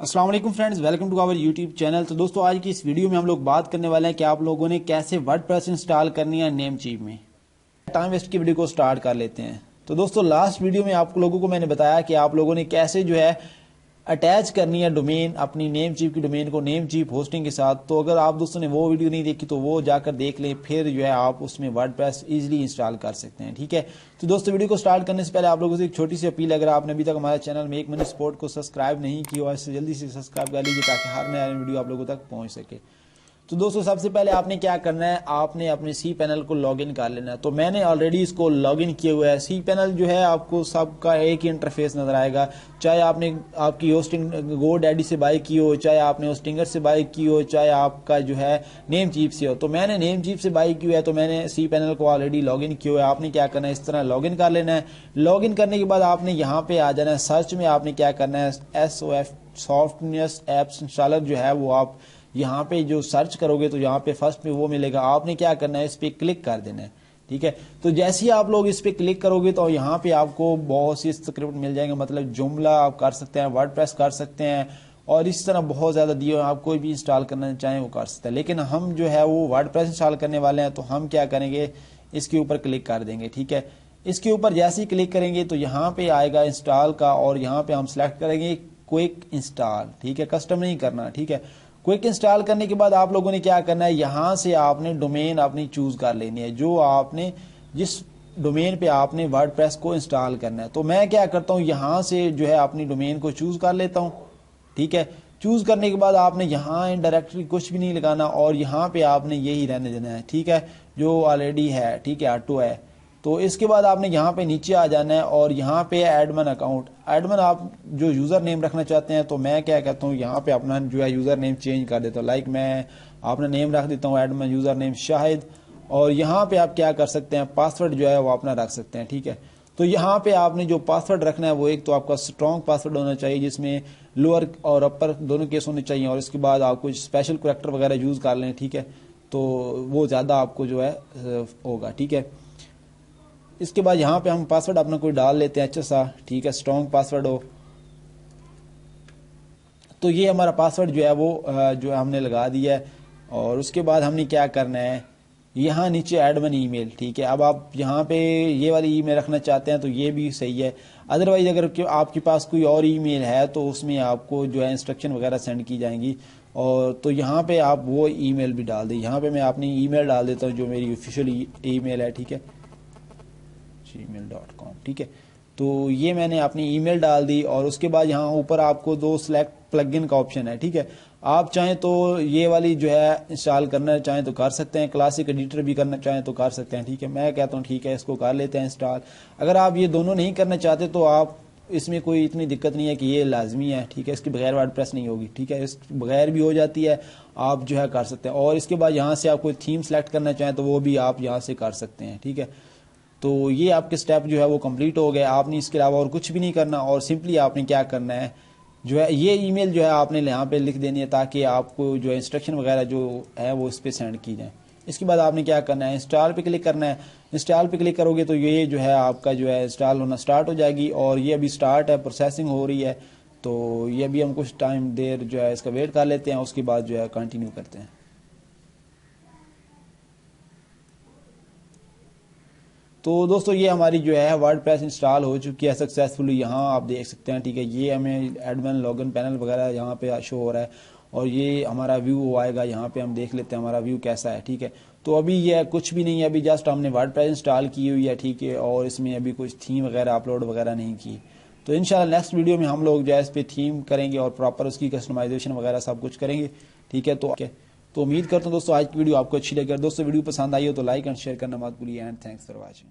अस्सलाम वालेकुम friends, welcome to our YouTube channel. तो दोस्तों आज की इस वीडियो में हम लोग बात करने वाले हैं कि आप लोगों ने कैसे वर्डप्रेस इंस्टॉल करनी है नेमचीफ में। टाइम वेस्ट की वीडियो को स्टार्ट कर लेते हैं। तो दोस्तों लास्ट वीडियो में आप लोगों को मैंने बताया कि आप लोगों ने कैसे जो है अटैच करनी है डोमेन, अपनी नेमचीफ की डोमेन को नेमचीफ होस्टिंग के साथ। तो अगर आप दोस्तों ने वो वीडियो नहीं देखी तो वो जाकर देख लें, फिर जो है आप उसमें वर्डप्रेस इजीली इंस्टॉल कर सकते हैं। ठीक है, तो दोस्तों वीडियो को स्टार्ट करने से पहले आप लोगों से एक छोटी सी अपील, अगर आपने अभी तक हमारे चैनल मेक मनी स्पोर्ट को सब्सक्राइब नहीं किया है, जल्दी से सब्सक्राइब कर लीजिए ताकि हर नया वीडियो आप लोगों तक पहुंच सके। तो दोस्तों सबसे पहले आपने क्या करना है, आपने अपने सी पैनल को लॉगिन कर लेना है। तो मैंने ऑलरेडी इसको लॉगिन किया हुआ है। सी पैनल जो है आपको सबका एक ही इंटरफेस नजर आएगा, चाहे आपने आपकी होस्टिंग गो डैडी से बाय की हो, चाहे आपने होस्टिंगर से बाय की हो, चाहे आपका जो है नेमचीफ से हो। तो मैंने नेमचीफ से बाय किया है, तो मैंने सी पैनल को ऑलरेडी लॉगिन किया हुआ है। आपने क्या करना है, इस तरह लॉगिन कर लेना है। लॉगिन करने के बाद आपने यहाँ पे आ जाना है, सर्च में आपने क्या करना है, SOF सॉफ्टनेस एप्स इंस्टॉलर जो है वो आप यहाँ पे जो सर्च करोगे तो यहाँ पे फर्स्ट में वो मिलेगा। आपने क्या करना है, इस पे क्लिक कर देना है। ठीक है, तो जैसे ही आप लोग इस पे क्लिक करोगे तो यहाँ पे आपको बहुत सी स्क्रिप्ट मिल जाएंगे, मतलब जुमला आप कर सकते हैं, वर्डप्रेस कर सकते हैं, और इस तरह बहुत ज्यादा दिए आप कोई भी इंस्टॉल करना चाहें वो कर सकते हैं। लेकिन हम जो है वो वर्डप्रेस इंस्टॉल करने वाले हैं, तो हम क्या करेंगे, इसके ऊपर क्लिक कर देंगे। ठीक है, इसके ऊपर जैसे ही क्लिक करेंगे तो यहाँ पे आएगा इंस्टॉल का, और यहाँ पे हम सिलेक्ट करेंगे क्विक इंस्टॉल। ठीक है, कस्टम नहीं करना। ठीक है, क्विक इंस्टॉल करने के बाद आप लोगों ने क्या करना है, यहां से आपने डोमेन अपनी चूज कर लेनी है, जो आपने जिस डोमेन पे आपने वर्डप्रेस को इंस्टॉल करना है। तो मैं क्या करता हूं, यहां से जो है अपनी डोमेन को चूज कर लेता हूं। ठीक है, चूज करने के बाद आपने यहाँ डायरेक्टली कुछ भी नहीं लगाना, और यहाँ पे आपने यही रहने देना है। ठीक है, जो ऑलरेडी है, ठीक है, ऑटो है। तो इसके बाद आपने यहाँ पे नीचे आ जाना है, और यहाँ पे एडमिन अकाउंट, एडमिन आप जो यूजर नेम रखना चाहते हैं, तो मैं क्या कहता हूँ, यहाँ पे अपना जो है यूजर नेम चेंज कर देता हूँ। लाइक मैं अपना नेम रख देता हूँ एडमिन यूजर नेम शाहिद, और यहाँ पे आप क्या कर सकते हैं, पासवर्ड जो है वो अपना रख सकते हैं। ठीक है, तो यहाँ पे आपने जो पासवर्ड रखना है वो एक तो आपका स्ट्रॉन्ग पासवर्ड होना चाहिए, जिसमें लोअर और अपर दोनों केस होने चाहिए, और इसके बाद आप कुछ स्पेशल करैक्टर वगैरह यूज कर लें। ठीक है, तो वो ज्यादा आपको जो है होगा। ठीक है, इसके बाद यहाँ पे हम पासवर्ड अपना कोई डाल लेते हैं अच्छा सा। ठीक है, स्ट्रॉन्ग पासवर्ड हो। तो ये हमारा पासवर्ड जो है वो जो है हमने लगा दिया है, और उसके बाद हमने क्या करना है, यहाँ नीचे एडमिन ईमेल। ठीक है, अब आप यहाँ पे ये वाली ईमेल रखना चाहते हैं तो ये भी सही है, अदरवाइज अगर आपके पास कोई और ईमेल है तो उसमें आपको जो है इंस्ट्रक्शन वगैरह सेंड की जाएंगी, और तो यहाँ पे आप वो ईमेल भी डाल दें। यहाँ पे मैं अपनी ईमेल डाल देता हूँ जो मेरी ऑफिशियल ईमेल है। ठीक है, gmail.com। ठीक है, तो ये मैंने अपनी ईमेल डाल दी, और उसके बाद यहाँ ऊपर आपको दो सिलेक्ट प्लगइन का ऑप्शन है। ठीक है, आप चाहें तो ये वाली जो है इंस्टॉल करना चाहें तो कर सकते हैं, क्लासिक एडिटर भी करना चाहें तो कर सकते हैं। ठीक है, मैं कहता हूँ ठीक है इसको कर लेते हैं इंस्टॉल। अगर आप ये दोनों नहीं करना चाहते तो आप इसमें कोई इतनी दिक्कत नहीं है कि ये लाजमी है। ठीक है, इसके बगैर वर्डप्रेस नहीं होगी। ठीक है, इस बगैर भी हो जाती है, आप जो है कर सकते हैं। और इसके बाद यहाँ से आप कोई थीम सेलेक्ट करना चाहें तो वो भी आप यहाँ से कर सकते हैं। ठीक है, तो ये आपके स्टेप जो है वो कंप्लीट हो गए। आपने इसके अलावा और कुछ भी नहीं करना, और सिंपली आपने क्या करना है, जो है ये ईमेल जो है आपने यहाँ पे लिख देनी है, ताकि आपको जो है इंस्ट्रक्शन वगैरह जो है वो इस पे सेंड की जाए। इसके बाद आपने क्या करना है, इंस्टॉल पे क्लिक करना है। इंस्टॉल पे क्लिक करोगे तो ये जो है आपका जो है इंस्टॉल होना स्टार्ट हो जाएगी, और ये अभी स्टार्ट है, प्रोसेसिंग हो रही है। तो ये अभी हम कुछ टाइम देर जो है इसका वेट कर लेते हैं, उसके बाद जो है कंटिन्यू करते हैं। तो दोस्तों ये हमारी जो है वर्डप्रेस इंस्टॉल हो चुकी है सक्सेसफुली, यहाँ आप देख सकते हैं। ठीक है, ये हमें एडमिन लॉगिन पैनल वगैरह यहाँ पे शो हो रहा है, और ये हमारा व्यू आएगा। यहाँ पे हम देख लेते हैं हमारा व्यू कैसा है। ठीक है, तो अभी ये कुछ भी नहीं है, अभी जस्ट हमने वर्डप्रेस इंस्टॉल की हुई है। ठीक है, और इसमें अभी कुछ थीम वगैरह अपलोड वगैरह नहीं की। तो इंशाल्लाह नेक्स्ट वीडियो में हम लोग जो है इस पे थीम करेंगे और प्रॉपर उसकी कस्टमाइजेशन वगैरह सब कुछ करेंगे। ठीक है, तो उम्मीद करता हूँ दोस्तों आज की वीडियो आपको अच्छी लगी। अगर दोस्तों वीडियो पसंद आई हो तो लाइक एंड शेयर करना मत भूलिए, एंड थैंक्स फॉर वॉचिंग।